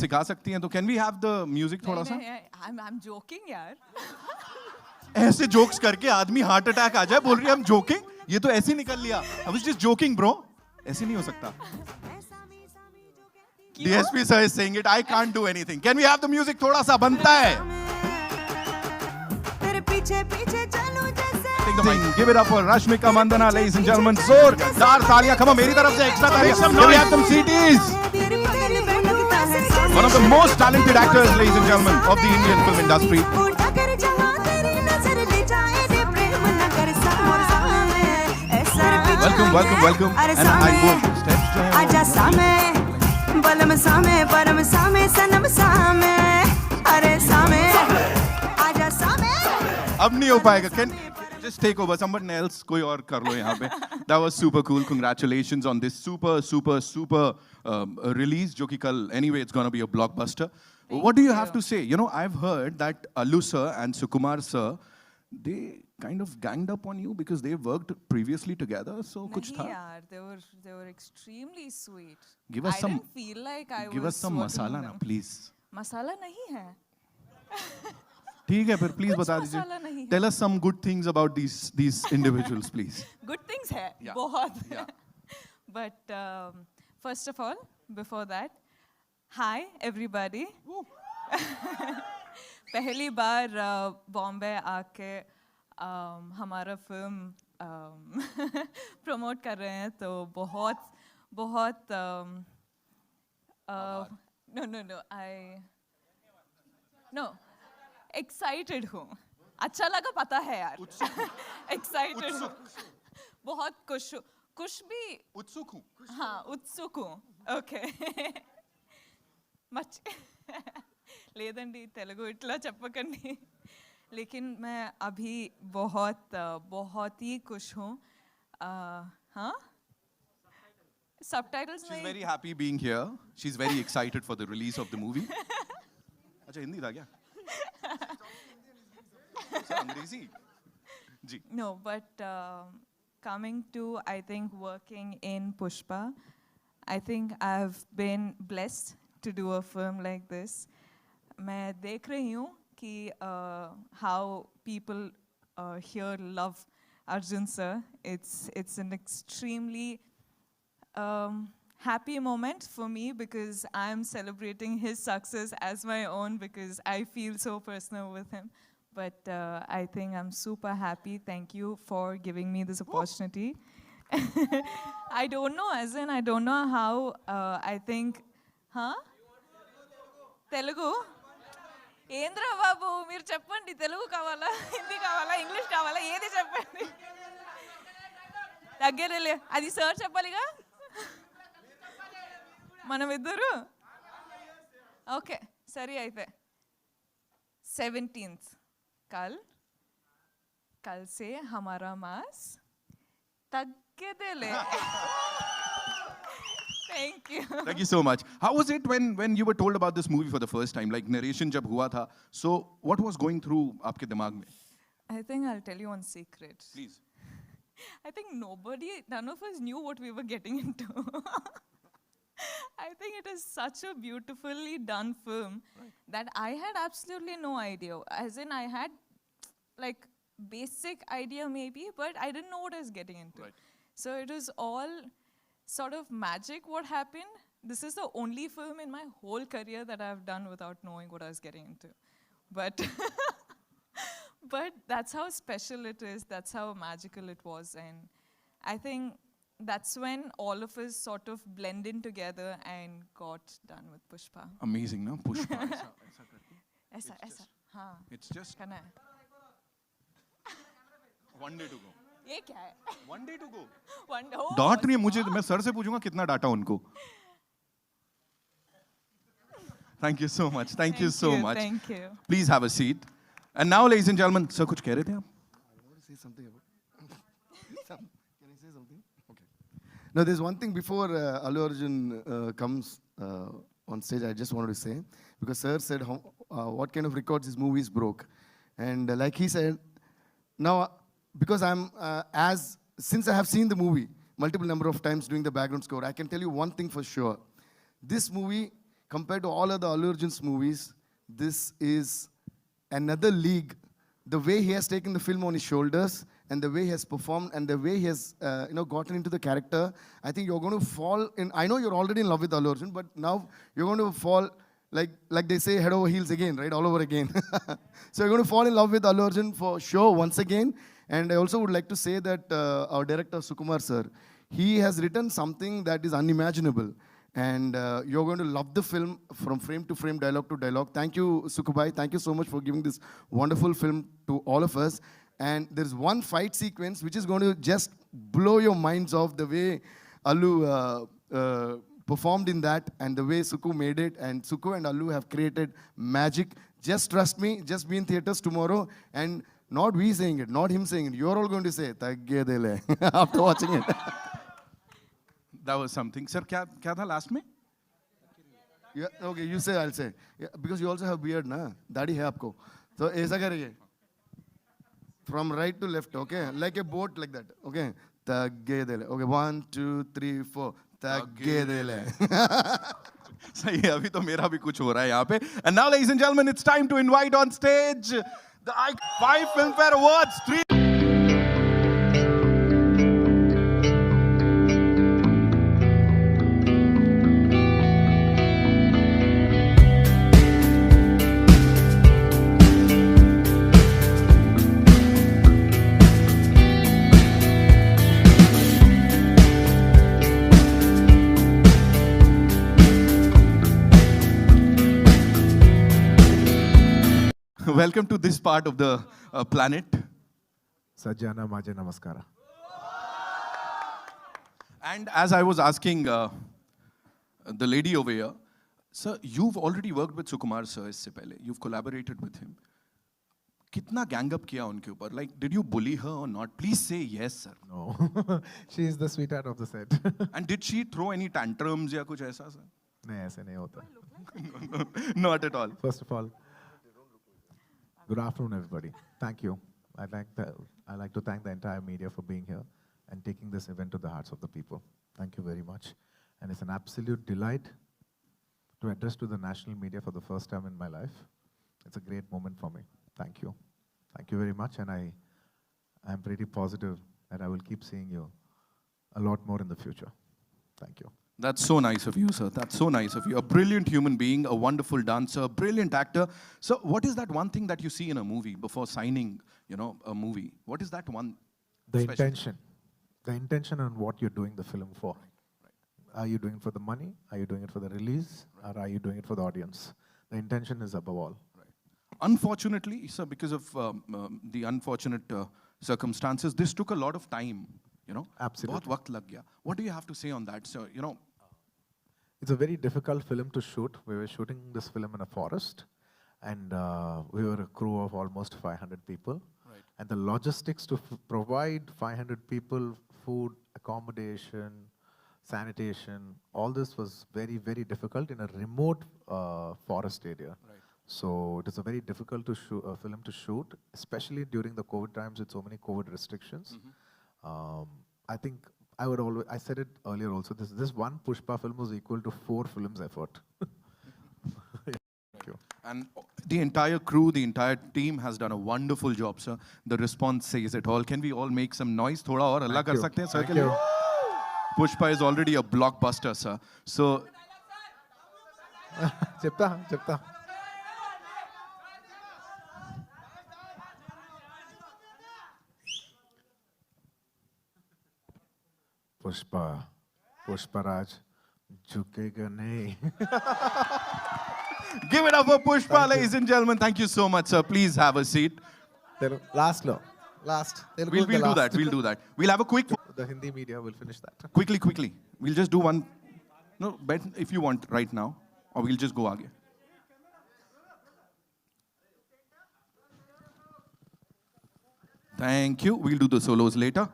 सिखा सकती हैं तो can we have the music थोड़ा सा? I'm joking यार. ऐसे जोक्स करके आदमी हार्ट अटैक आ जाए, बोल रही है हम जोकिंग. ये तो ऐसे ही निकल लिया. I was just joking bro. ऐसे नहीं हो सकता. DSP sir is saying it. I can't do anything. Can we have the music? थोड़ा सा बनता है. तेरे पीछे पीछे चलूं जैसे. Take the mic. Give it up for Rashmika Mandana, ladies and gentlemen. जोरदार तालियां. Come on, मेरी तरफ से extra तालियां. Can we have some CTs? One of the most talented actors, ladies and gentlemen, of the Indian film industry. उड़ा कर जहां तेरी नजर ले जाए दे प्रेम न कर सामने ऐसा. Welcome. And I will steps जो हैं वो- आजा सामे बलम सामे परम सामे सनम सामे अरे सामे आजा सामे. अब नहीं हो पाएगा. Can just take over? Someone else कोई और कर लो यहाँ पे. That was super cool. Congratulations on this super release जो कि कल anyway it's gonna be a blockbuster. What do you have to say? You know, I've heard that Allu sir and Sukumar sir, they kind of ganged up on you because they worked previously together. So कुछ नहीं था? यार, they were extremely sweet. Give us I some- didn't feel like I Give was us some working masala with ना them. please. मसाला नहीं है. ठीक है फिर please कुछ बता मसाला नहीं दीजिए. है. Tell us some good things about these individuals please. Good things है, Yeah. बहुत. Yeah. But first of all, before that, hi everybody. पहली बार बॉम्बे आके हमारा फिल्म प्रमोट कर रहे हैं तो बहुत no excited हूँ. अच्छा लगा पता है यार. Excited हूँ. बहुत खुश भी. उत्सुक हूँ. हाँ, उत्सुक हूँ. Okay. లేదండి తెలుగు ఇట్లా చెప్పకండి. लेकिन मैं अभी बहुत ही खुश हूँ. हाँ, सबटाइटल्स She's में. very happy being here. She's very excited for the release of the movie. अच्छा हिंदी था क्या? सर अंग्रेजी. जी. No, but coming to, I think, working in Pushpa, I think I've been blessed to do a film like this. मैं देख रही हूँ कि how people here love Arjun sir. It's an extremely happy moment for me because I'm celebrating his success as my own because I feel so personal with him. But I think I'm super happy. Thank you for giving me this opportunity. I don't know, as in I don't know how, I think, huh? Telugu? ఏంద్రా బాబు మీరు చెప్పండి. తెలుగు కావాలా, హిందీ కావాలా, English కావాలా, ఏది చెప్పండి. దగ్గరలే అది sir చెప్పాలిగా. మనం ఇద్దరు ఓకే సరే అయితే 17th कल से हमारा मास तగ్గేదేలే. Thank you. Thank you so much. How was it when you were told about this movie for the first time? Like narration जब हुआ था, so what was going through आपके दिमाग में? I think I'll tell you one secret. Please. I think none of us knew what we were getting into. I think it is such a beautifully done film that I had absolutely no idea. As in, I had like basic idea maybe, but I didn't know what I was getting into. Right. So it was all sort of magic what happened. This is the only film in my whole career that I've done without knowing what I was getting into. But but that's how special it is. That's how magical it was. And I think that's when all of us sort of blended together and got done with Pushpa. Amazing, no? Pushpa ऐसा करके. ऐसा हाँ It's just करना है. one day to go. ये क्या है? One day to go. One day. Oh, डांट रही है मुझे. मैं सर से पूछूंगा कितना डाटा उनको. Thank you so much. Thank you so much. Thank you. Please have a seat. And now, ladies and gentlemen, sir, कुछ कह रहे थे आप? I want to say something about. Can I say something? Okay. No, there's one thing before Allu Arjun comes on stage. I just wanted to say because sir said what kind of records his movies broke, and like he said, now because I'm since I have seen the movie multiple number of times doing the background score, I can tell you one thing for sure: this movie compared to all other Allu Arjun's movies, this is another league. The way he has taken the film on his shoulders and the way he has performed and the way he has, gotten into the character, I think you're going to fall in. I know you're already in love with Allu Arjun, but now you're going to fall, like they say, head over heels again, right? All over again. So you're going to fall in love with Allu Arjun for sure once again. And I also would like to say that our director, Sukumar sir, he has written something that is unimaginable. And you're going to love the film from frame to frame, dialogue to dialogue. Thank you, Sukubai. Thank you so much for giving this wonderful film to all of us. And there's one fight sequence which is going to just blow your minds off, the way Allu performed in that and the way Suku made it. And Suku and Allu have created magic. Just trust me, just be in theaters tomorrow. And not we saying it, not him saying it. You're all going to say, "Taggedele," after watching it. That was something. Sir, क्या था last में? Yeah, okay, you say, I'll say. Yeah, because you also have beard, na? दाढ़ी है आपको. So ऐसा करेंगे. From right to left, okay? Like a boat, like that, okay? Taggedele. Okay, 1, 2, 3, 4. Taggedele. सही है, अभी तो मेरा भी कुछ हो रहा है यहाँ पे. And now, ladies and gentlemen, it's time to invite on stage the 5 Filmfare Awards. 3. Welcome to this part of the planet. Sajjana Maje Namaskara. And as I was asking the lady over here, sir, you've already worked with Sukumar sir इससे पहले. You've collaborated with him. कितना gang up किया उनके ऊपर? Like, did you bully her or not? Please say yes, sir. No, she is the sweetheart of the set. And did she throw any tantrums या कुछ ऐसा, sir? नहीं ऐसे नहीं होता. Not at all. First of all, good afternoon, everybody. Thank you. I'd like to thank the entire media for being here and taking this event to the hearts of the people. Thank you very much. And it's an absolute delight to address to the national media for the first time in my life. It's a great moment for me. Thank you. Thank you very much. And I'm pretty positive that I will keep seeing you a lot more in the future. Thank you. That's so nice of you, sir. That's so nice of you. A brilliant human being, a wonderful dancer, a brilliant actor. So what is that one thing that you see in a movie before signing, a movie? What is that one? The special- intention. The intention on what you're doing the film for. Are you doing it for the money? Are you doing it for the release? Or are you doing it for the audience? The intention is above all. Unfortunately, sir, because of the unfortunate circumstances, this took a lot of time, Absolutely. बहुत वक्त लग गया. What do you have to say on that, sir? It's a very difficult film to shoot. We were shooting this film in a forest, and we were a crew of almost 500 people. Right. And the logistics to provide 500 people food, accommodation, sanitation, all this was very, very difficult in a remote forest area. Right. So it is a very difficult film to shoot, especially during the COVID times with so many COVID restrictions. I think I said it earlier also, this one Pushpa film was equal to 4 films effort. Thank you. And the entire crew, the entire team has done a wonderful job, sir. The response says it all. Can we all make some noise? थोड़ा और अल्लाह कर सकते हैं, sir? Thank you. Pushpa is already a blockbuster, sir. So, చెప్తా Pushparaj झुकेगा नहीं. give it up for Pushpa, ladies and gentlemen. Thank you so much, sir. Please have a seat. Last. We'll do that. We'll do that. We'll have a quick. The Hindi media will finish that. Quickly. We'll just do one. No, bet if you want right now, or we'll just go आगे. Thank you. We'll do the solos later.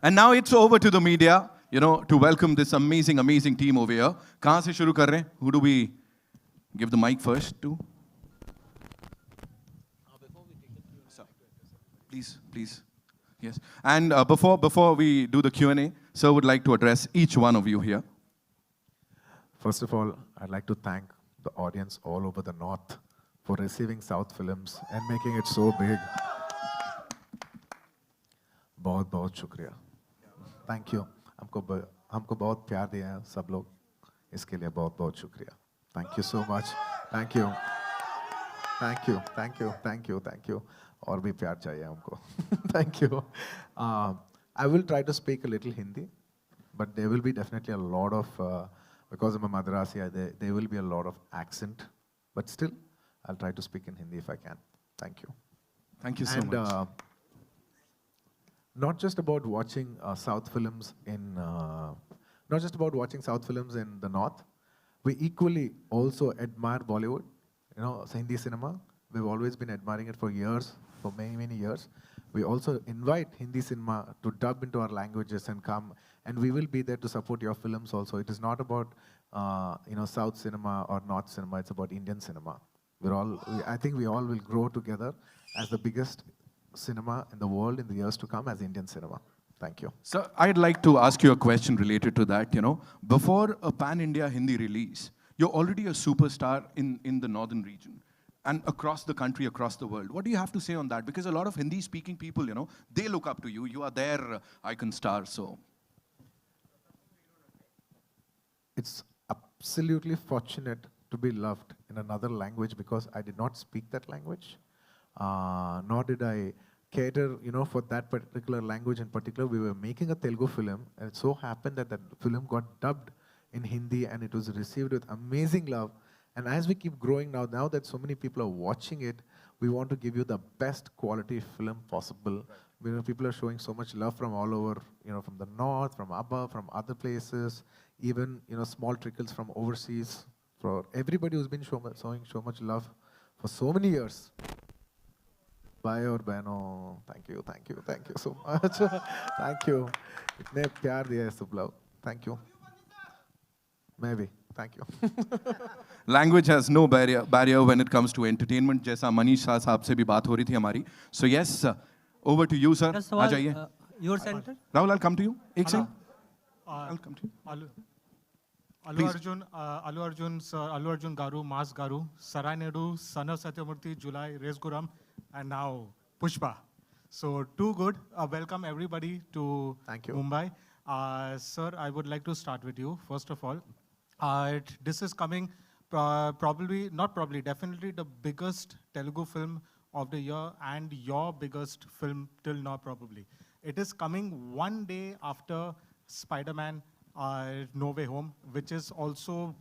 And now it's over to the media, to welcome this amazing, amazing team over here. कहाँ से शुरू कर रहे हैं? Who do we give the mic first to? Please. Yes. And before we do the Q&A, sir would like to address each one of you here. First of all, I'd like to thank the audience all over the north for receiving South films and making it so big. बहुत बहुत शुक्रिया. Thank you. हमको बहुत प्यार दिया है सब लोग. इसके लिए बहुत बहुत शुक्रिया. Thank you so much. Thank you. Thank you. Thank you. Thank you. Thank you. और भी प्यार चाहिए हमको. Thank you. I will try to speak a little Hindi, but there will be definitely a lot of, because I'm a Madrasi, there will be a lot of accent, but still, I'll try to speak in Hindi if I can. Thank you. Thank you so And much. not just about watching South films in, not just about watching South films in the North, we equally also admire Bollywood, you know, Hindi cinema. We've always been admiring it for years, for many, many years. We also invite Hindi cinema to dub into our languages and come, and we will be there to support your films also. It is not about, you know, South cinema or North cinema, it's about Indian cinema. I think we all will grow together as the biggest cinema in the world in the years to come as Indian cinema. Thank you. So I'd like to ask you a question related to that. You know, before a pan-India Hindi release, you're already a superstar in the northern region and across the country, across the world. What do you have to say on that? Because a lot of Hindi-speaking people, you know, they look up to you. You are their icon star, so. It's absolutely fortunate to be loved in another language because I did not speak that language, nor did I cater, you know, for that particular language in particular. We were making a Telugu film, and it so happened that that film got dubbed in Hindi, and it was received with amazing love. And as we keep growing now that so many people are watching it, we want to give you the best quality film possible. You know, people are showing so much love from all over, you know, from the north, from above, from other places, even, you know, small trickles from overseas. For everybody who's been showing so much love for so many years. Bhai aur behno, thank you so much. Thank you. Itne प्यार दिया है सब लोग. Thank you. मैं भी. Thank you. Language has no barrier when it comes to entertainment. जैसा मनीष शाह साहब से भी बात हो रही थी हमारी. So yes, over to you, sir. आ जाइए. Your center? Rahul, I'll come to you. एक second. I'll come to you. Allu Arjun, sir, Allu Arjun Garu, Mas Garu, Sarai Naidu, Son of Satyamurthy, July, Res Guram, and now Pushpa. So too good. Welcome everybody to Thank you. Mumbai. Sir, I would like to start with you, first of all. This is coming definitely the biggest Telugu film of the year and your biggest film till now probably. It is coming one day after Spider-Man No Way Home, which is also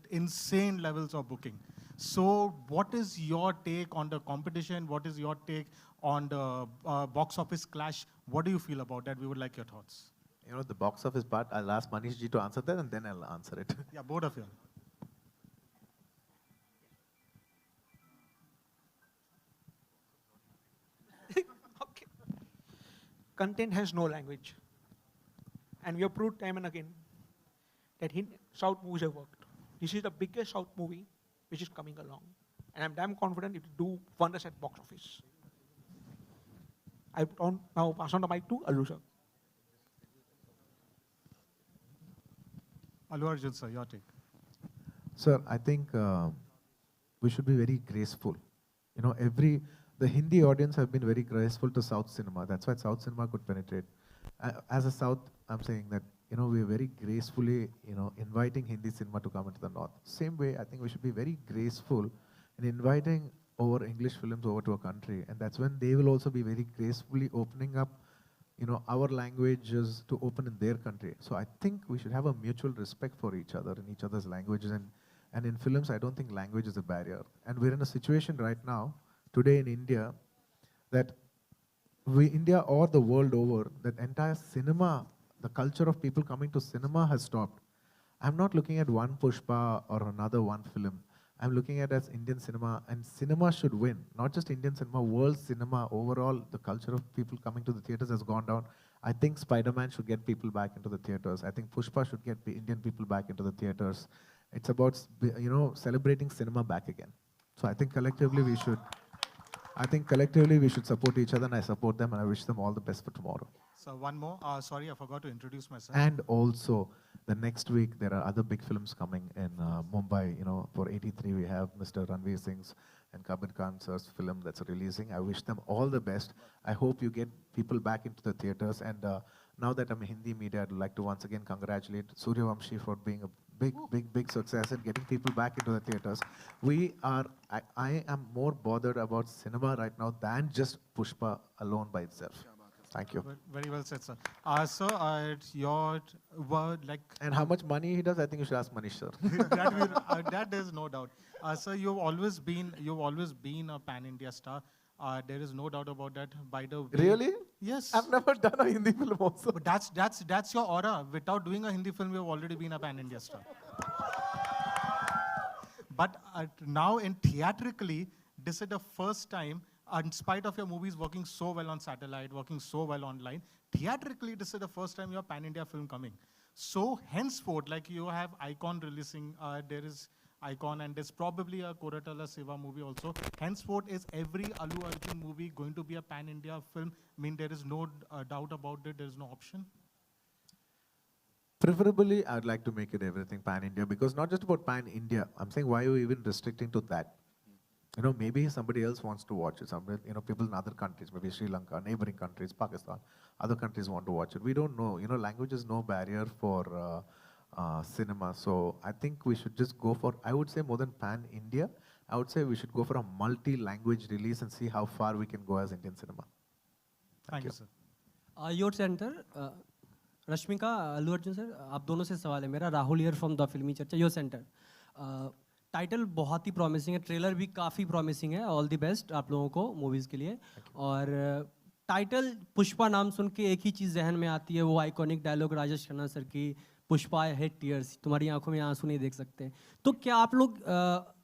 insane levels of booking. So what is your take on the competition? What is your take on the box office clash? What do you feel about that? We would like your thoughts. You know, the box office part, I'll ask Manish ji to answer that and then I'll answer it. Yeah, both of you. Okay. Content has no language. And we have proved time and again that South movies have worked. This is the biggest South movie which is coming along. And I'm damn confident it will do wonders at box office. I now pass on the mic to Allu sir. Allu Arjun, sir, your take. Sir, I think we should be very graceful. You know, the Hindi audience have been very graceful to South cinema. That's why South cinema could penetrate. As a South, I'm saying that, you know, we're very gracefully, you know, inviting Hindi cinema to come into the North. Same way, I think we should be very graceful in inviting our English films over to a country. And that's when they will also be very gracefully opening up, you know, our languages to open in their country. So I think we should have a mutual respect for each other in each other's languages. And in films, I don't think language is a barrier. And we're in a situation right now, today in India, that India or the world over, that entire cinema, the culture of people coming to cinema has stopped. I'm not looking at one Pushpa or another one film. I'm looking at it as Indian cinema, and cinema should win. Not just Indian cinema, world cinema, overall, the culture of people coming to the theaters has gone down. I think Spider-Man should get people back into the theaters. I think Pushpa should get the Indian people back into the theaters. It's about, you know, celebrating cinema back again. So I think collectively we should support each other, and I support them, and I wish them all the best for tomorrow. So one more. Sorry, I forgot to introduce myself. And also, The next week, there are other big films coming in Mumbai. You know, for 83, we have Mr. Ranveer Singh's and Kabir Khan sir's film that's releasing. I wish them all the best. I hope you get people back into the theaters. And now that I'm in Hindi media, I'd like to once again congratulate Suryavamshi for being a big success and getting people back into the theaters. I am more bothered about cinema right now than just Pushpa alone by itself. Thank you. Very well said, sir. Sir, your word, like... And how much money he does, I think you should ask Manish, sir. that there's no doubt. Sir, you've always been a pan-India star. There is no doubt about that. By the way, Really? yes. I've never done a Hindi film also. But that's your aura. Without doing a Hindi film, you've already been a pan-India star. But now, in theatrically, this is the first time. In spite of your movies working so well on satellite, working so well online, theatrically, this is the first time your pan-India film coming. So henceforth, like you have Icon releasing, there is Icon, and there's probably a Koratala Seva movie also. Henceforth, is every Allu Arjun movie going to be a pan-India film? I mean, there is no doubt about it, there is no option. Preferably, I'd like to make it everything pan-India, because not just about pan-India. I'm saying, why are you even restricting to that? You know, maybe somebody else wants to watch it. Somebody, you know, people in other countries, maybe Sri Lanka, neighboring countries, Pakistan, other countries want to watch it. We don't know. You know, language is no barrier for cinema. So I think we should just go for, I would say more than pan-India, I would say we should go for a multi-language release and see how far we can go as Indian cinema. Thank you, sir. Your center, Rashmika, Allu Arjun sir, आप दोनों से सवाल है मेरा. Rahul here from the Filmi Charcha. Your center. Title बहुत ही promising है, trailer भी काफ़ी प्रॉमिसिंग है. ऑल द बेस्ट आप लोगों को मूवीज़ के लिए. और टाइटल पुष्पा नाम सुन के एक ही चीज़ जहन में आती है, वो iconic dialogue Rajesh Khanna sir की, पुष्पा आई हेट टीयर्स, तुम्हारी आंखों में आंसू नहीं देख सकते. तो क्या आप लोग,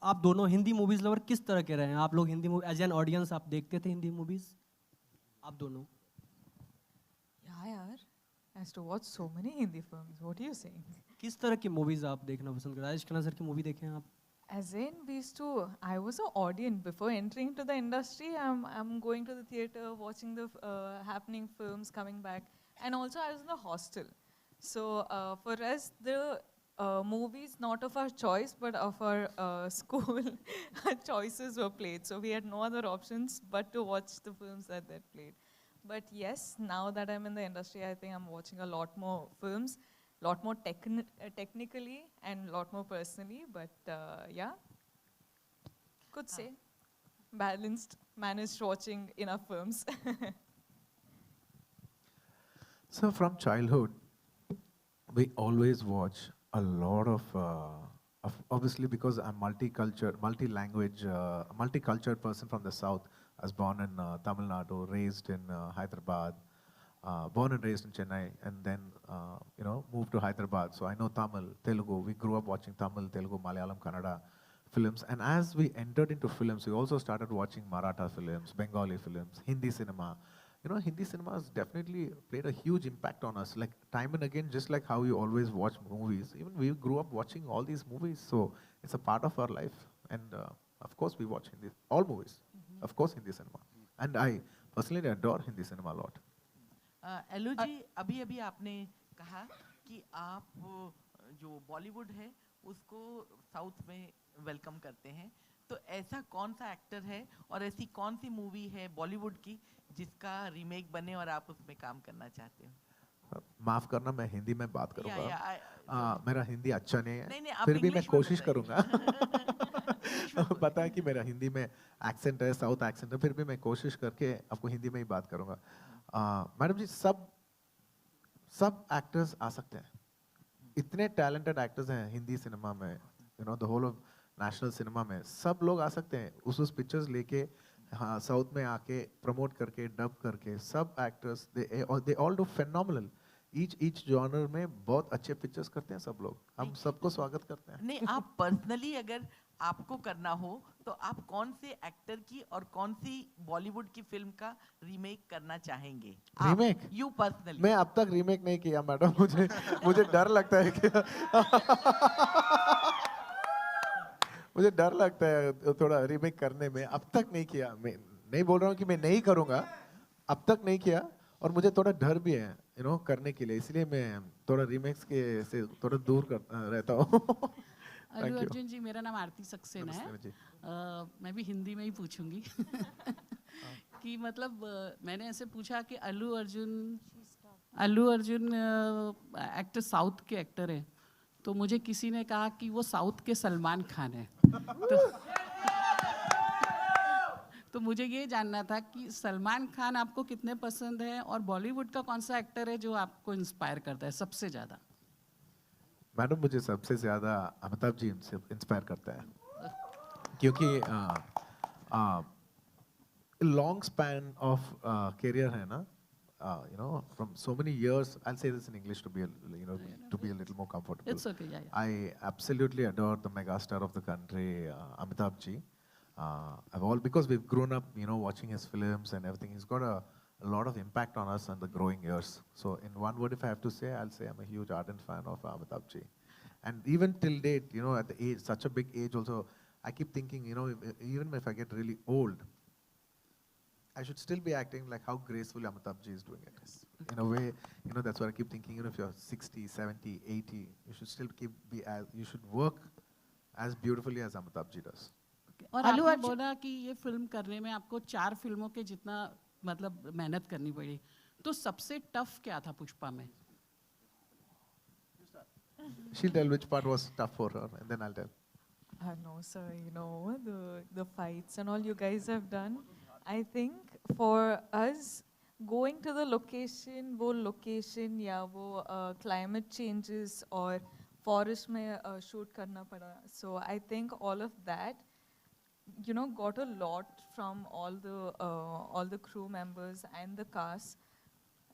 आप दोनों हिंदी मूवीज़ लवर किस तरह के रहे हैं? आप लोग Hindi movie as an audience आप देखते थे हिंदी मूवीज़? आप दोनों? Yeah, yaar. I used to watch so many Hindi films. What are you saying? किस तरह की मूवीज़ आप देखना पसंद करते हैं? राजेश खन्ना सर की मूवी देखें आप? As in, we used to. I was an audience before entering to the industry. I'm going to the theater, watching the happening films, coming back, and also I was in the hostel. So for us, the movies not of our choice, but of our school choices were played. So we had no other options but to watch the films that they played. But yes, now that I'm in the industry, I think I'm watching a lot more films. Lot more technically and lot more personally, but yeah, could say balanced, managed watching enough films. So from childhood, we always watch a lot of obviously because I'm multicultural, multi-language, multicultural person from the south. I was born in Tamil Nadu, raised in Hyderabad. Born and raised in Chennai, and then you know, moved to Hyderabad. So I know Tamil, Telugu. We grew up watching Tamil, Telugu, Malayalam, Kannada films. And as we entered into films, we also started watching Maratha films, Bengali films, Hindi cinema. You know, Hindi cinema has definitely played a huge impact on us. Like time and again, just like how you always watch movies, even we grew up watching all these movies. So it's a part of our life. And of course, we watch Hindi, all movies. Of course, Hindi cinema. And I personally adore Hindi cinema a lot. एलू जी, अभी अभी आपने कहा कि आप जो बॉलीवुड है उसको south में वेलकम करते हैं, तो ऐसा कौन सा एक्टर है और ऐसी कौन सी मूवी है बॉलीवुड की जिसका रीमेक बने और आप उसमें काम करना चाहते हो? माफ करना, मैं हिंदी में बात करूंगा. मेरा हिंदी अच्छा नहीं है, नहीं, फिर भी मैं कोशिश करूंगा. पता है कि मेरा हिंदी में एक्सेंट है, साउथ एक्सेंट है, फिर भी मैं कोशिश करके आपको हिंदी में ही बात करूंगा. मैडम जी, सब एक्टर्स आ सकते हैं. इतने टैलेंटेड एक्टर्स हैं हिंदी सिनेमा में, you know, the whole of national cinema में. सब लोग आ सकते हैं उस पिक्चर्स लेके, हाँ, साउथ में आके प्रमोट करके, डब करके. सब actors they all do phenomenal. Each genre में बहुत अच्छे पिक्चर्स करते हैं सब लोग. हम सबको स्वागत करते हैं. नहीं, आप पर्सनली अगर आपको करना हो तो आप कौन से एक्टर की और कौन सी बॉलीवुड की फिल्म का रीमेक करना चाहेंगे? रीमेक? You personally. मैं अब तक रीमेक नहीं किया मैडम. मुझे डर लगता है कि मुझे डर लगता है थोड़ा रीमेक करने में. अब तक नहीं किया. मैं नहीं बोल रहा हूँ कि मैं नहीं करूँगा, अब तक नहीं किया. और मुझे थोड़ा डर भी है. करने के लिए, इसलिए मैं थोड़ा रीमेक्स के से थोड़ा दूर रहता हूँ. अल्लू Thank you. अर्जुन जी, मेरा नाम आरती सक्सेना है. नमस्ते जी. मैं भी हिंदी में ही पूछूंगी. कि मतलब मैंने ऐसे पूछा कि अल्लू अर्जुन एक्टर साउथ के एक्टर हैं, तो मुझे किसी ने कहा कि वो साउथ के सलमान खान हैं. तो मुझे ये जानना था कि सलमान खान आपको कितने पसंद है, और बॉलीवुड का कौन सा एक्टर है जो आपको इंस्पायर करता है सबसे ज़्यादा? मैडम, मुझे सबसे ज़्यादा अमिताभ जी इंस्पायर करता है, क्योंकि लॉन्ग स्पैन ऑफ करियर है ना, from so many years. I'll say this in English to be a little more comfortable. It's okay, yeah. I absolutely adore the megastar of the country, Amitabh ji. Because we've grown up, watching his films and everything. He's got a lot of impact on us in the growing years. So in one word, if I have to say, I'll say I'm a huge ardent fan of Amitabh ji. And even till date, at the age, such a big age also, I keep thinking, even if I get really old, I should still be acting like how gracefully Amitabh ji is doing it. In a way, that's what I keep thinking, if you're 60, 70, 80, you should still you should work as beautifully as Amitabh ji does. और आपने बोला कि ये film करने में आपको 4 फिल्मों के जितना मतलब मेहनत करनी पड़ी, तो सबसे टफ क्या था पुष्पा में? She'll tell which part was tough for her, and then I'll tell. No, sir, the fights and all you guys have done. I think for us, going to the location, वो location या वो climate changes और forest में shoot करना पड़ा. So I think all of that, got a lot from all the crew members and the cast.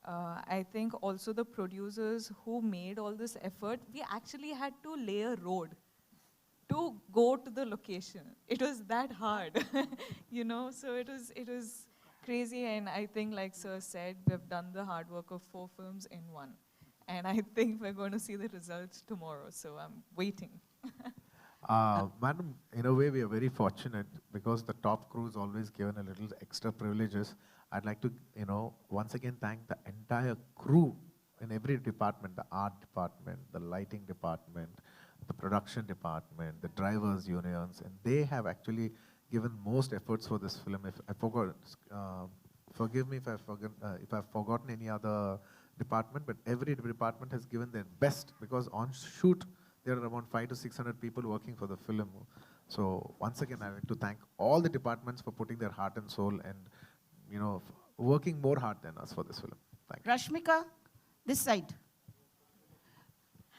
I think also the producers who made all this effort, we actually had to lay a road to go to the location. It was that hard, so it was crazy. And I think, like Sir said, we've done the hard work of 4 films in one. And I think we're going to see the results tomorrow, so I'm waiting. Madam, in a way, we are very fortunate because the top crew is always given a little extra privileges. I'd like to, once again thank the entire crew in every department, the art department, the lighting department, the production department, the drivers' unions, and they have actually given most efforts for this film. If I forgot, forgive me if I've forgotten any other department, but every department has given their best because on shoot, there are around 500 to 600 people working for the film. So once again, I like to thank all the departments for putting their heart and soul and, working more hard than us for this film. Thank you. Rashmika, this side.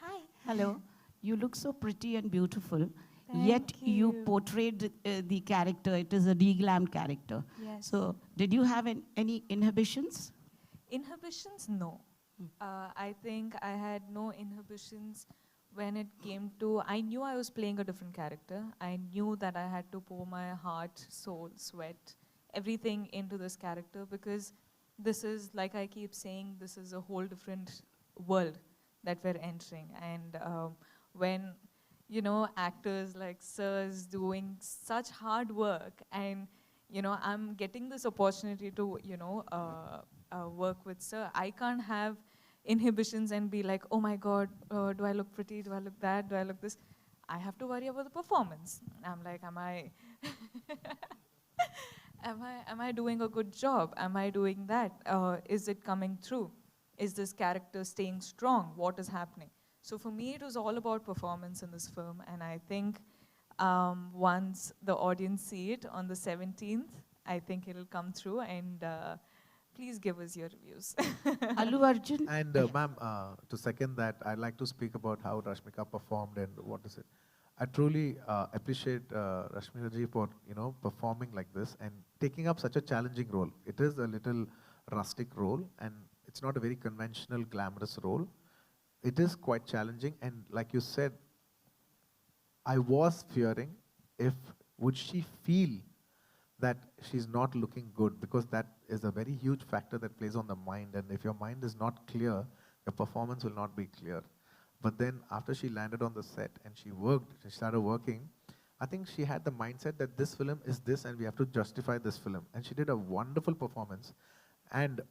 Hi. Hello. You look so pretty and beautiful. Yet you portrayed the character. It is a deglammed character. Yes. So did you have any inhibitions? Inhibitions, no. I think I had no inhibitions when it came to, I knew I was playing a different character. I knew that I had to pour my heart, soul, sweat, everything into this character because this is, like I keep saying, this is a whole different world that we're entering. And when, actors like Sir's doing such hard work and, I'm getting this opportunity to, work with Sir, I can't have inhibitions and be like, oh my God, do I look pretty? Do I look that? Do I look this? I have to worry about the performance. I'm like, am I doing a good job? Am I doing that? Is it coming through? Is this character staying strong? What is happening? So for me, it was all about performance in this film. And I think once the audience see it on the 17th, I think it'll come through and please give us your reviews. Allu Arjun. And ma'am, to second that, I'd like to speak about how Rashmika performed and what is it. I truly appreciate Rashmika ji for performing like this and taking up such a challenging role. It is a little rustic role and it's not a very conventional, glamorous role. It is quite challenging and like you said, I was fearing would she feel that she's not looking good because that is a very huge factor that plays on the mind, and if your mind is not clear, your performance will not be clear. But then after she landed on the set and she started working, I think she had the mindset that this film is this and we have to justify this film. And she did a wonderful performance. And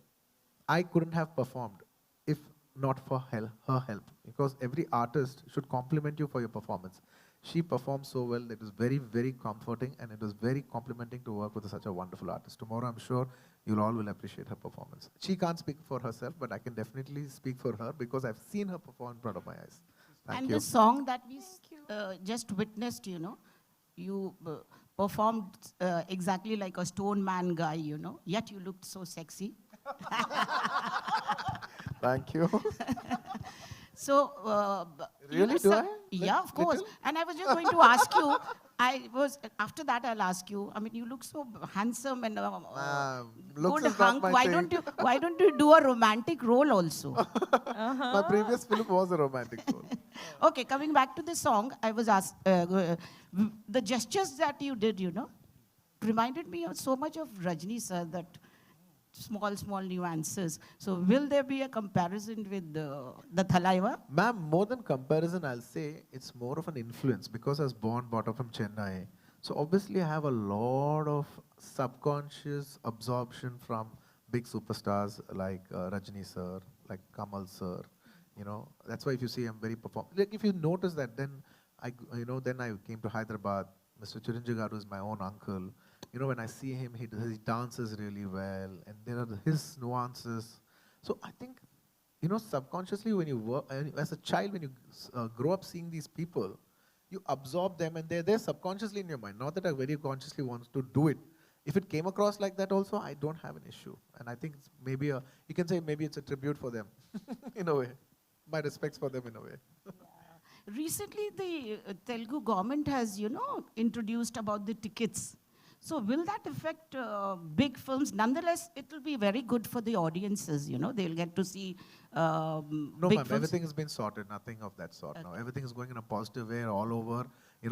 I couldn't have performed if not for her help. Because every artist should compliment you for your performance. She performed so well, it was very, very comforting, and it was very complimenting to work with such a wonderful artist. Tomorrow, I'm sure you'll all will appreciate her performance. She can't speak for herself, but I can definitely speak for her because I've seen her perform in front of my eyes. Thank And you. the song that we just witnessed, you performed exactly like a stone man guy, yet you looked so sexy. Thank you. So, Really, do I? Yeah, of course. Little? And I was just going to ask you, after that I'll ask you, I mean, you look so handsome and looks good is not hunk. my thing. Why don't you do a romantic role also? My previous film was a romantic role. Okay, coming back to the song, I was asked, the gestures that you did, reminded me of so much of Rajni sir, that small nuances. So will there be a comparison with the Thalaiva? Ma'am, more than comparison, I'll say it's more of an influence because I was brought up from Chennai. So obviously I have a lot of subconscious absorption from big superstars like Rajni sir, like Kamal sir. That's why if you see I'm very like if you notice that, then I came to Hyderabad. Mr. Chiranjeevi Garu is my own uncle. When I see him, he dances really well, and there are his nuances. So I think, subconsciously when you work, as a child, when you grow up seeing these people, you absorb them, and they're there subconsciously in your mind. Not that I very consciously want to do it. If it came across like that also, I don't have an issue. And I think it's maybe you can say maybe it's a tribute for them, in a way. My respects for them in a way. Recently, the Telugu government has, introduced about the tickets. So will that affect big films? Nonetheless, it will be very good for the audiences, They'll get to see No, big ma'am, films. everything has been sorted. Nothing of that sort now. Everything is going in a positive way all over.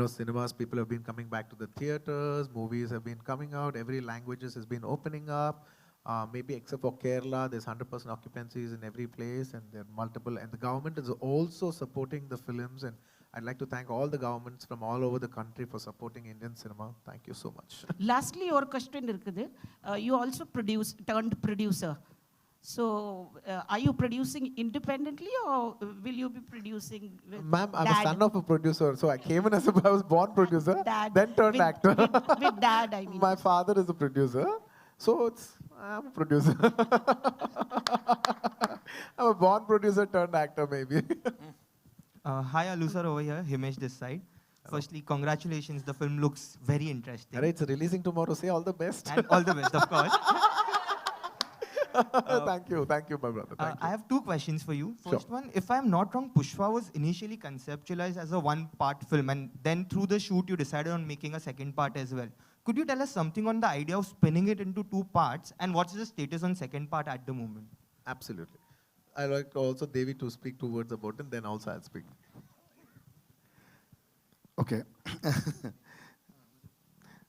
Cinemas, people have been coming back to the theaters. Movies have been coming out. Every languages has been opening up. Maybe except for Kerala, there's 100% occupancies in every place, and there are multiple. And the government is also supporting the films. And I'd like to thank all the governments from all over the country for supporting Indian cinema. Thank you so much. Lastly, your question இருக்குது. You also turned producer. So, are you producing independently or will you be producing with Ma'am, I'm a dad? son of a producer, so I came in as I was born producer, Dad, then turned actor. With dad, I mean. My father is a producer, so I'm a producer. I'm a born producer turned actor, maybe. Hi, Alu sir, over here, Himesh this side. Firstly, congratulations, the film looks very interesting. Alright, it's releasing tomorrow, say all the best. And all the best, of course. Thank you, my brother. Thank you. I have two questions for you. First one, if I'm not wrong, Pushpa was initially conceptualized as a one-part film, and then through the shoot, you decided on making a second part as well. Could you tell us something on the idea of spinning it into two parts, and what's the status on second part at the moment? Absolutely. I'd like also Devi to speak 2 words about it, then also I'll speak. Okay.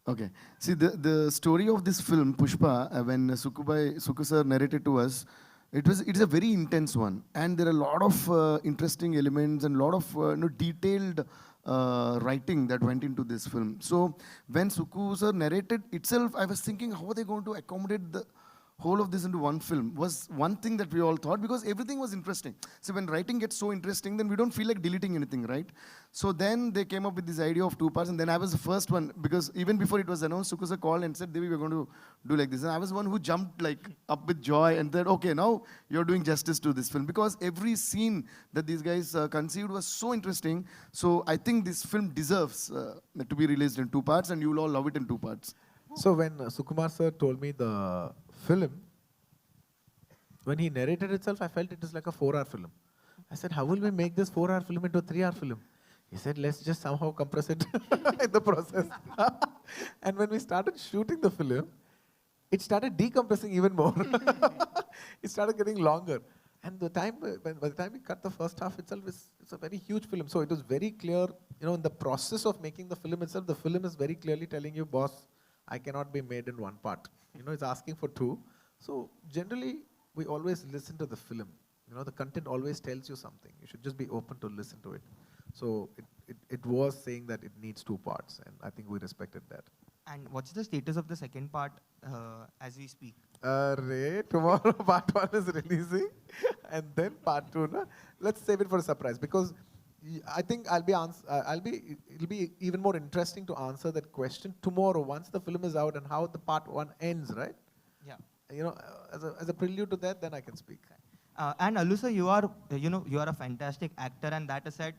Okay. See, the story of this film, Pushpa, when Suku sir narrated to us, it's a very intense one. And there are a lot of interesting elements and a lot of detailed writing that went into this film. So when Suku sir narrated itself, I was thinking, how are they going to accommodate the whole of this into one film was one thing that we all thought, because everything was interesting. So when writing gets so interesting, then we don't feel like deleting anything, right? So then they came up with this idea of 2 parts, and then I was the first one, because even before it was announced, Suku sir called and said, Devi, we're going to do like this. And I was the one who jumped like up with joy and said, okay, now you're doing justice to this film, because every scene that these guys conceived was so interesting. So I think this film deserves to be released in 2 parts, and you'll all love it in 2 parts. So when Sukumar sir told me the film, when he narrated itself, I felt it is like a 4-hour film. I said, how will we make this 4-hour film into a 3-hour film? He said, let's just somehow compress it in the process. And when we started shooting the film, it started decompressing even more. It started getting longer. And by the time we cut the first half itself, it's a very huge film. So it was very clear, in the process of making the film itself, the film is very clearly telling you, boss, I cannot be made in 1 part. It's asking for 2. So generally, we always listen to the film. The content always tells you something. You should just be open to listen to it. So it was saying that it needs 2 parts, and I think we respected that. And what's the status of the second part as we speak? Tomorrow part 1 is releasing, and then part 2. Na? Let's save it for a surprise because I think it'll be even more interesting to answer that question tomorrow once the film is out and how the part 1 ends, right? Yeah. You know, as a prelude to that, then I can speak. And Allu sir, you are a fantastic actor, and that aside,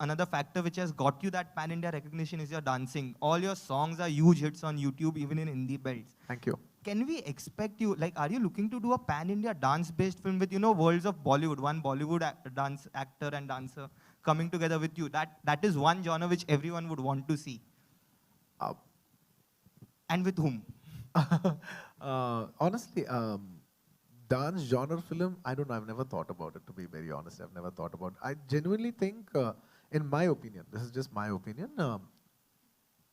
another factor which has got you that pan-India recognition is your dancing. All your songs are huge hits on YouTube, even in Hindi belts. Thank you. Can we expect you, like, are you looking to do a pan-India dance-based film with, worlds of Bollywood, one Bollywood dance actor and dancer coming together with you? That is one genre which everyone would want to see. And with whom? Honestly, dance genre film, I don't know, I've never thought about it, to be very honest. I've never thought about it. I genuinely think, in my opinion, this is just my opinion,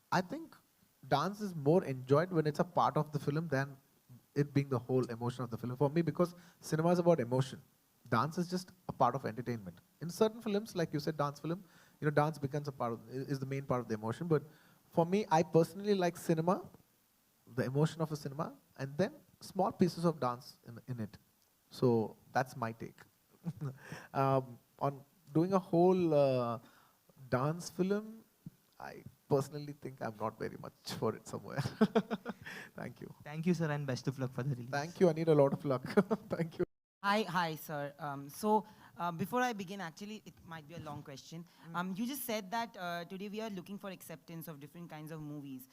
I think dance is more enjoyed when it's a part of the film than it being the whole emotion of the film. For me, because cinema is about emotion. Dance is just a part of entertainment. In certain films, like you said, dance film, dance becomes is the main part of the emotion. But for me, I personally like cinema, the emotion of a cinema, and then small pieces of dance in it. So that's my take. On doing a whole dance film, I personally think I'm not very much for it somewhere. Thank you. Thank you, sir, and best of luck for the release. Thank you. I need a lot of luck. Thank you. Hi, sir. Before I begin, actually, it might be a long question. You just said that today we are looking for acceptance of different kinds of movies.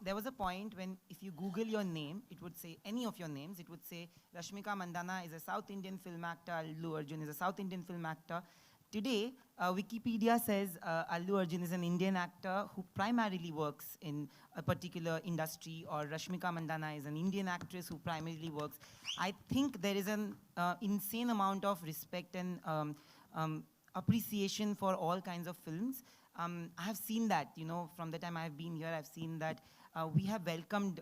There was a point when if you Google your name, it would say, any of your names, it would say, Rashmika Mandanna is a South Indian film actor, Allu Arjun is a South Indian film actor. Today, Wikipedia says Allu Arjun is an Indian actor who primarily works in a particular industry, or Rashmika Mandanna is an Indian actress who primarily works. I think there is an insane amount of respect and appreciation for all kinds of films. I have seen that, from the time I've been here, I've seen that we have welcomed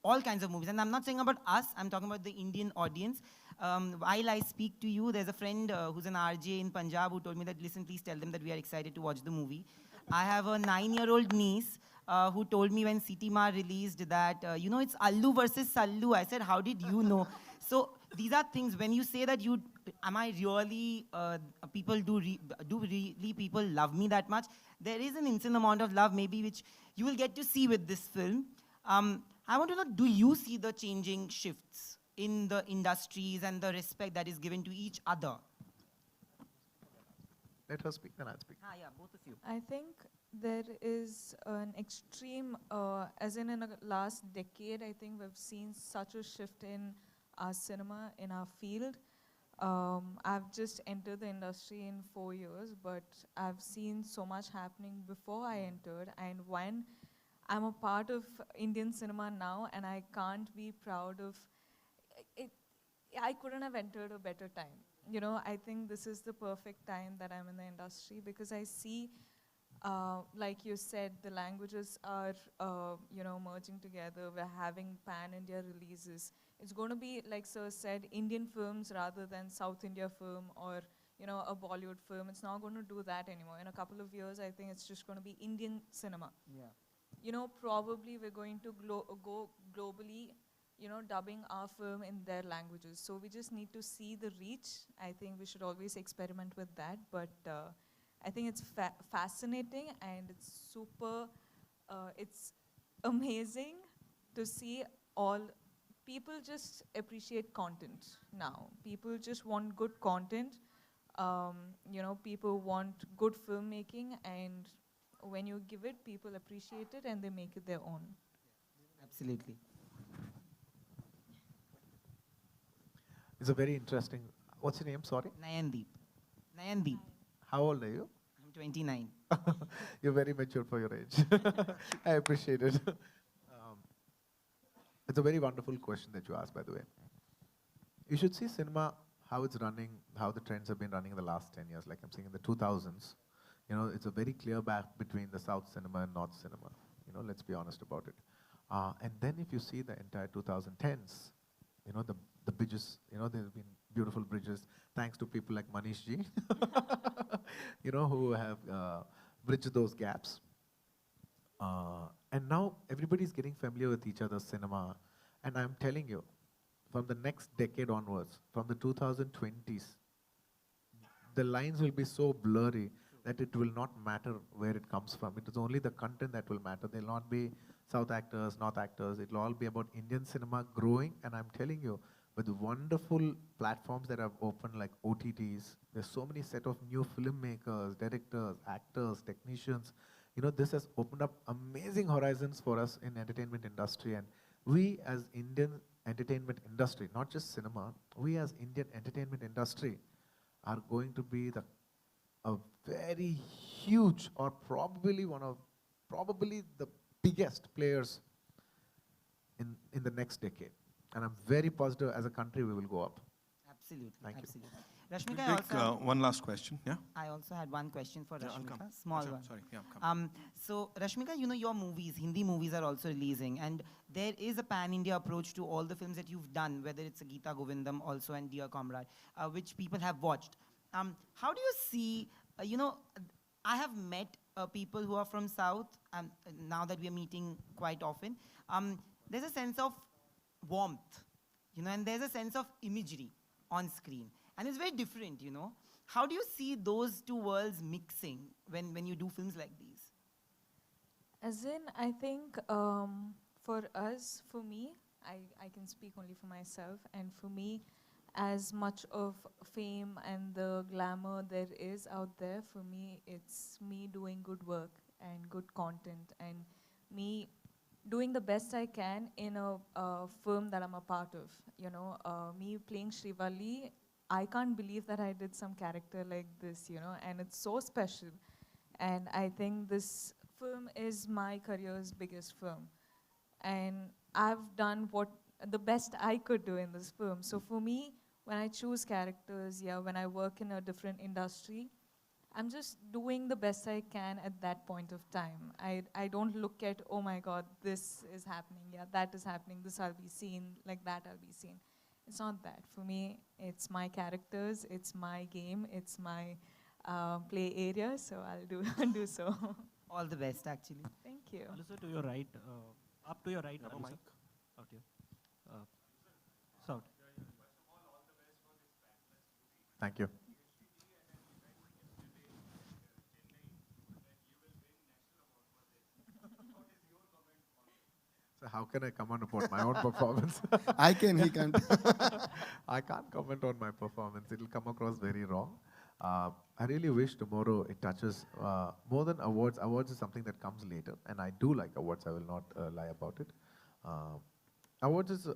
all kinds of movies. And I'm not saying about us, I'm talking about the Indian audience. While I speak to you, there's a friend who's an RJ in Punjab who told me that, listen, please tell them that we are excited to watch the movie. I have a 9-year-old niece who told me when Siti Ma released that, it's Allu versus Sallu. I said, how did you know? So these are things, when you say that am I really, do really people love me that much? There is an insane amount of love maybe which you will get to see with this film. I want to know, do you see the changing shifts in the industries and the respect that is given to each other? Let her speak, then I'll speak. Yeah, both of you. I think there is an extreme, as in the last decade, I think we've seen such a shift in our cinema, in our field. I've just entered the industry in 4 years, but I've seen so much happening before I entered, and when I'm a part of Indian cinema now, and I can't be proud of it. I couldn't have entered a better time. I think this is the perfect time that I'm in the industry, because I see, like you said, the languages are, merging together. We're having pan-India releases. It's going to be, like Sir said, Indian films rather than South India film or, a Bollywood film. It's not going to do that anymore. In a couple of years, I think it's just going to be Indian cinema. Yeah. Probably we're going to go globally, dubbing our film in their languages. So we just need to see the reach. I think we should always experiment with that. But I think it's fascinating, and it's super, it's amazing to see all, people just appreciate content now. People just want good content. People want good filmmaking, and when you give it, people appreciate it and they make it their own. Absolutely. It's a very interesting, what's your name, sorry? Nayandeep. How old are you? I'm 29. You're very mature for your age. I appreciate it. It's a very wonderful question that you asked, by the way. You should see cinema, how it's running, how the trends have been running in the last 10 years. Like I'm saying, in the 2000s, it's a very clear gap between the South cinema and North cinema. Let's be honest about it. And then if you see the entire 2010s, the bridges, there have been beautiful bridges, thanks to people like Manish ji, who have bridged those gaps. And now everybody's getting familiar with each other's cinema. And I'm telling you, from the next decade onwards, from the 2020s, the lines will be so blurry that it will not matter where it comes from. It is only the content that will matter. There will not be South actors, North actors. It will all be about Indian cinema growing. And I'm telling you, with the wonderful platforms that have opened like OTTs, there's so many set of new filmmakers, directors, actors, technicians. You know, this has opened up amazing horizons for us in entertainment industry. And we as Indian entertainment industry, not just cinema, we as Indian entertainment industry are going to be a very huge, or probably the biggest players in the next decade. And I'm very positive as a country we will go up. Absolutely. Thank absolutely. you. Rashmika, We'll take one last question. Yeah. I also had one question for Yeah, I'll Rashmika, come. small Sorry, one. sorry, yeah, come. So Rashmika, you know your movies, Hindi movies are also releasing, and there is a pan-India approach to all the films that you've done, whether it's Geeta Govindam also and Dear Comrade, which people have watched. How do you see, you know, I have met people who are from South, and now that we are meeting quite often, there's a sense of warmth, you know, and there's a sense of imagery on screen. And it's very different, you know. How do you see those two worlds mixing when you do films like these? As in, I think for us, for me, I can speak only for myself, and for me, as much of fame and the glamour there is out there, for me, it's me doing good work and good content, and me doing the best I can in a film that I'm a part of. You know, me playing Srivalli, I can't believe that I did some character like this, you know, and it's so special. And I think this film is my career's biggest film. And I've done the best I could do in this film. So for me, when I choose characters, when I work in a different industry, I'm just doing the best I can at that point of time. I don't look at, oh my God, this is happening, that is happening, this I'll be seen, like that I'll be seen. It's not that. For me, it's my characters, it's my game, it's my play area, so I'll do so. All the best, actually. Thank you. Alyssa, to your right, up to your right, Have a Alyssa. mic. Out here. South. Thank you. So how can I comment upon my own performance? I can, he can't. I can't comment on my performance. It'll come across very wrong. I really wish tomorrow it touches more than awards. Awards is something that comes later, and I do like awards. I will not lie about it. Awards is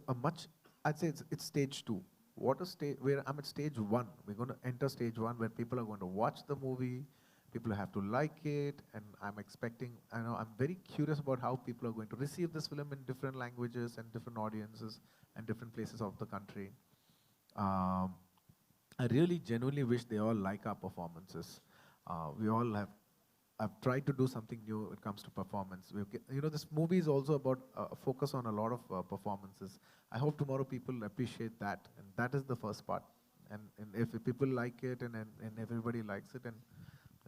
I'd say it's stage 2. Where I'm at stage 1. We're going to enter stage 1 where people are going to watch the movie. People have to like it, and I'm very curious about how people are going to receive this film in different languages and different audiences and different places of the country. I really genuinely wish they all like our performances. I've tried to do something new when it comes to performance. This movie is also about focus on a lot of performances. I hope tomorrow people appreciate that, and that is the first part. And if people like it and everybody likes it, and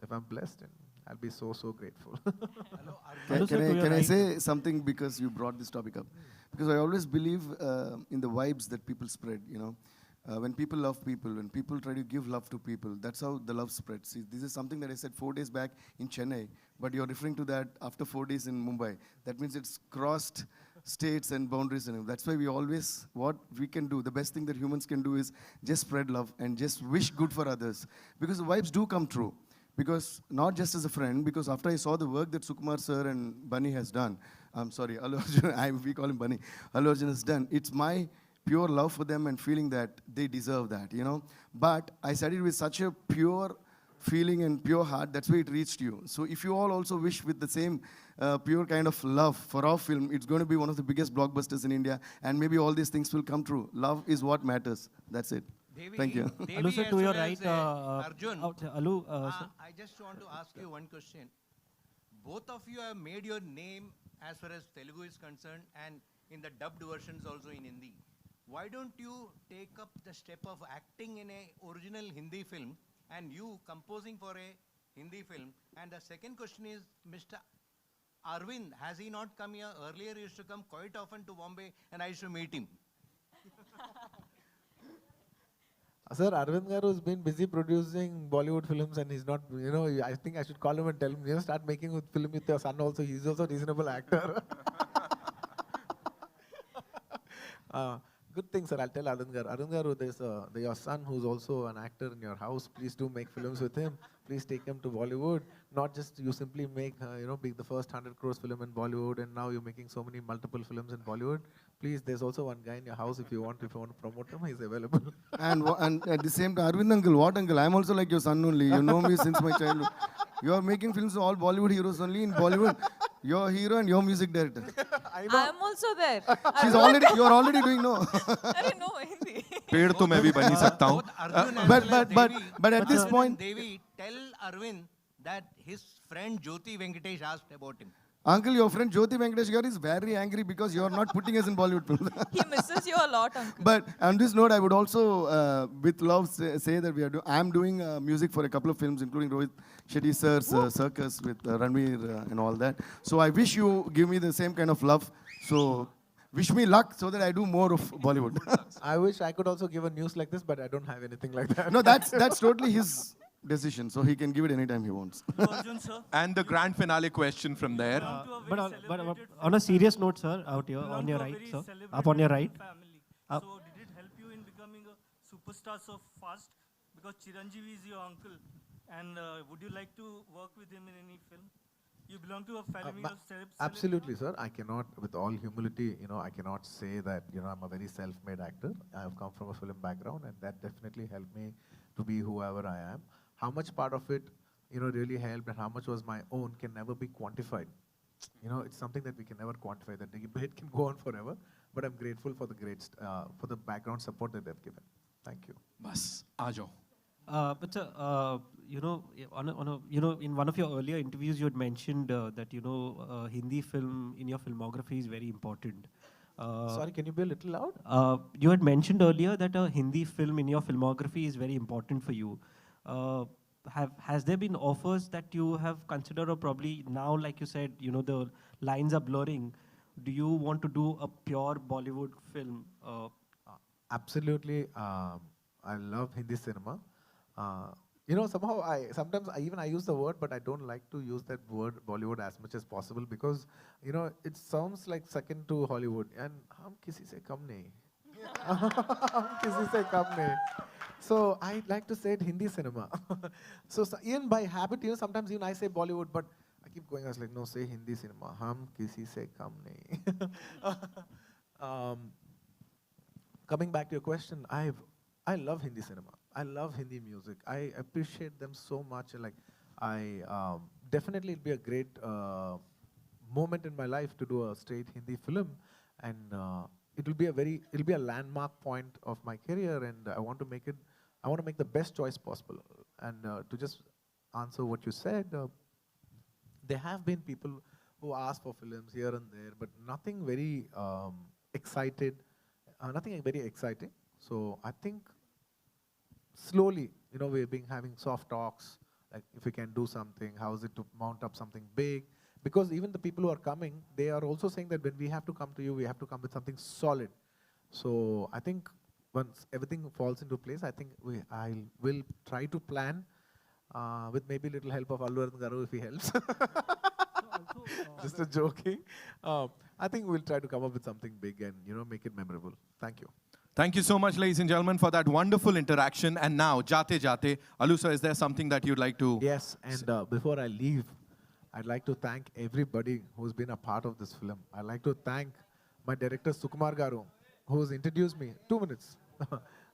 if I'm blessed, and I'll be so grateful. Can I say something because you brought this topic up? Because I always believe in the vibes that people spread, you know. When people love people, when people try to give love to people, that's how the love spreads. See, this is something that I said 4 days back in Chennai, but you're referring to that after 4 days in Mumbai. That means it's crossed states and boundaries. And that's why what we can do, the best thing that humans can do is just spread love and just wish good for others. Because the vibes do come true. Because not just as a friend, because after I saw the work that Sukumar sir and Bunny has done, I'm sorry, Allu Arjun, we call him Bunny, Allu Arjun has done, it's my pure love for them and feeling that they deserve that, you know. But I said it with such a pure feeling and pure heart, that's why it reached you. So if you all also wish with the same pure kind of love for our film, it's going to be one of the biggest blockbusters in India, and maybe all these things will come true. Love is what matters. That's it. Thank you. Alu sir, to your right, Arjun, Alu, I just want to ask you one question. Both of you have made your name as far as Telugu is concerned, and in the dubbed versions also in Hindi. Why don't you take up the step of acting in a original Hindi film and you composing for a Hindi film? And the second question is, Mr. Arvind, has he not come here? Earlier he used to come quite often to Bombay and I used to meet him. Sir, Arvind Garu has been busy producing Bollywood films and he's not, I think I should call him and tell him, start making a film with your son also. He's also a reasonable actor. Good thing, sir. I'll tell Arvind Garu. Arvind Garu, there's your son who's also an actor in your house. Please do make films with him. Please take him to Bollywood. Not just you simply make, be the first 100 crores film in Bollywood and now you're making so many multiple films in Bollywood. Please, there's also one guy in your house if you want to promote him, he's available. And at the same time, Arvind uncle, what uncle? I'm also like your son only. You know me since my childhood. You are making films all Bollywood heroes only in Bollywood. You're hero and you're music director. I'm also there. You're already doing no. अरे no Hindi. पेड़ तो मैं भी बन ही सकता हूँ. But at this point, Devi, tell Arvind that his friend Jyoti Venkatesh asked about him. Uncle, your friend Jyoti Venkatesh Garu is very angry because you're not putting us in Bollywood films. He misses you a lot, uncle. But on this note, I would also, with love, say that I'm doing music for a couple of films, including Rohit Shetty sir's Circus with Ranveer and all that. So I wish you give me the same kind of love. So wish me luck so that I do more of Bollywood. I wish I could also give a news like this, but I don't have anything like that. No, that's totally his decision. So he can give it anytime he wants. And the grand finale question from there. But on a serious note, sir, out here, on your right, sir, up on your right. So did it help you in becoming a superstar so fast? Because Chiranjeevi is your uncle. And would you like to work with him in any film? You belong to a family of celebs. Absolutely, sir. I cannot, with all humility, I cannot say that, I'm a very self-made actor. I have come from a film background and that definitely helped me to be whoever I am. How much part of it, really helped and how much was my own can never be quantified. It's something that we can never quantify. That debate can go on forever, but I'm grateful for the background support that they've given. Thank you. Bas, aajo. But in one of your earlier interviews, you had mentioned that Hindi film in your filmography is very important. Sorry, can you be a little loud? You had mentioned earlier that a Hindi film in your filmography is very important for you. Has there been offers that you have considered, or probably now, like you said, the lines are blurring? Do you want to do a pure Bollywood film? Absolutely. I love Hindi cinema. Somehow sometimes I use the word, but I don't like to use that word Bollywood as much as possible because, it sounds like second to Hollywood. And hum kisi se kam nahi. Hum kisi se kam nahi. So I like to say it Hindi cinema. so even by habit, sometimes even I say Bollywood, but I keep going. I was like, no, say Hindi cinema. Hum kisi se kam nahi. Coming back to your question, I love Hindi cinema. I love Hindi music. I appreciate them so much. Like, definitely it'll be a great moment in my life to do a straight Hindi film, and it'll be a landmark point of my career, and I want to make the best choice possible. And to just answer what you said, there have been people who ask for films here and there, but nothing very nothing very exciting. So I think slowly, we've been having soft talks, like if we can do something, how is it to mount up something big? Because even the people who are coming, they are also saying that when we have to come to you, we have to come with something solid. So I think once everything falls into place, I think I will try to plan with maybe a little help of Allu Arjun Garu if he helps. Just a joking. I think we'll try to come up with something big and make it memorable. Thank you. Thank you so much, ladies and gentlemen, for that wonderful interaction. And now, Jate Jate, Allu sir, is there something that you'd like to? Yes, and before I leave, I'd like to thank everybody who's been a part of this film. I'd like to thank my director, Sukumar Garu, who's introduced me. 2 minutes.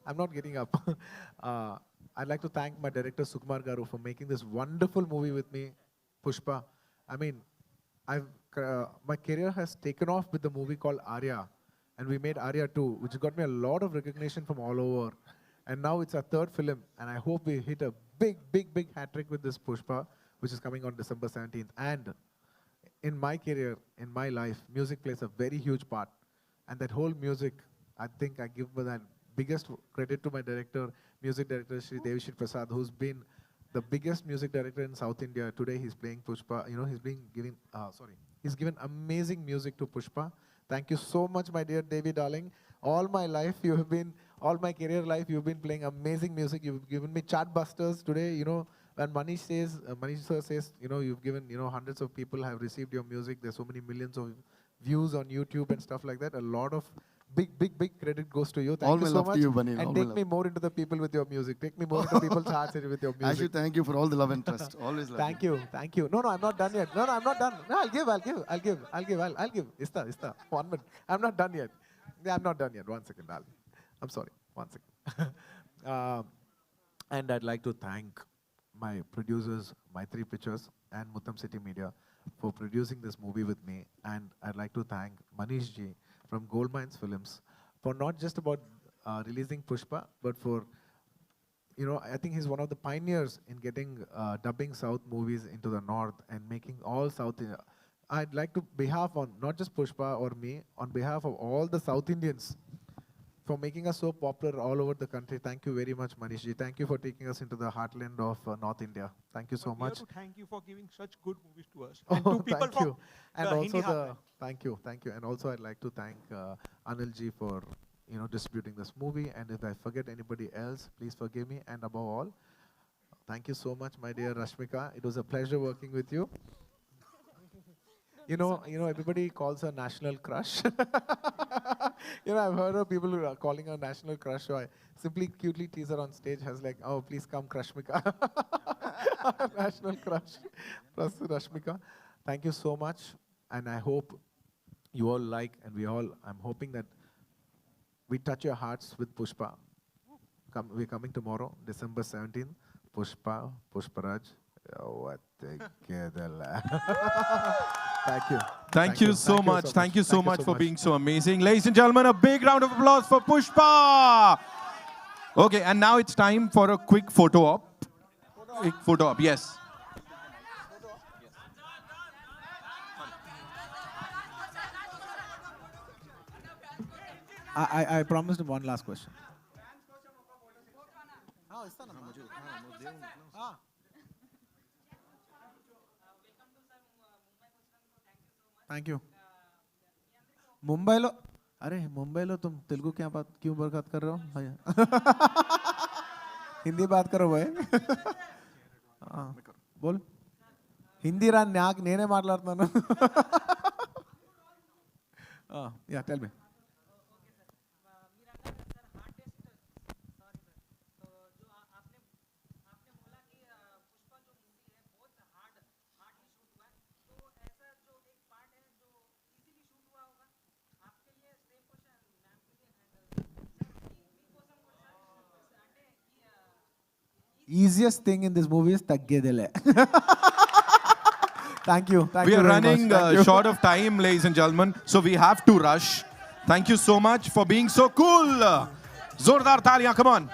I'm not getting up. I'd like to thank my director, Sukumar Garu, for making this wonderful movie with me, Pushpa. I mean, my career has taken off with the movie called Arya. And we made Arya 2, which got me a lot of recognition from all over. And now it's our third film, and I hope we hit a big, big, big hat-trick with this Pushpa, which is coming on December 17th. And in my career, in my life, music plays a very huge part. And that whole music, I think I give that biggest credit to my director, music director, Shri Devashri Prasad, who's been the biggest music director in South India. Today he's playing Pushpa, he's He's given amazing music to Pushpa. Thank you so much, my dear Devi darling. All my life, all my career life, you've been playing amazing music. You've given me chartbusters today. You know, when Manish sir says, you know, you've given, you know, hundreds of people have received your music. There's so many millions of views on YouTube and stuff like that. A lot of big credit goes to you. Thank you so much. And take me more into the people with your music. Take me more into people's hearts with your music. Actually, thank you for all the love and trust. Always love. Thank you. No, I'm not done yet. No, I'm not done. No, I'll give. Ista. 1 minute. I'm not done yet. Yeah, I'm not done yet. 1 second, darling. I'm sorry. 1 second. And I'd like to thank my producers, My 3 Pictures, and Muttam City Media for producing this movie with me. And I'd like to thank Manish Ji from Gold Mines Films for not just about releasing Pushpa, but for, you know, I think he's one of the pioneers in getting dubbing South movies into the North and making all South. I'd like to, behalf on not just Pushpa or me, on behalf of all the South Indians, for making us so popular all over the country. Thank you very much, Manish Ji. Thank you for taking us into the heartland of North India. Thank you so much. We have to thank you for giving such good movies to us. Oh, And to people thank you. And the also Hindi heartland. thank you. And also I'd like to thank Anil Ji for, you know, distributing this movie. And if I forget anybody else, please forgive me. And above all, thank you so much, my dear Rashmika. It was a pleasure working with you. You know, everybody calls her national crush. You know, I've heard of people who are calling her national crush. So I simply cutely tease her on stage. I was like, oh, please come, Crushmika. National crush. Plus Rashmika. Thank you so much. And I hope you all like, and I'm hoping that we touch your hearts with Pushpa. We're coming tomorrow, December 17th. Pushparaj. Oh, what together. Thank you. Thank you so much. Thank you so much for being so amazing. Ladies and gentlemen, a big round of applause for Pushpa. Okay, and now it's time for a quick photo op. Quick photo op, yes. I promised him one last question. Thank you Mumbai लो तुम तेलुगु क्यों बात कर रहे हो भैया हिंदी बात करो भाई बोल हिंदी रा नाक నేనే మాట్లాడుతున్నాను yeah tell me easiest thing in this movie is taggedele. Thank you. We are running short of time, ladies and gentlemen, so we have to rush. Thank you so much for being so cool. Zordar taliyan, come on.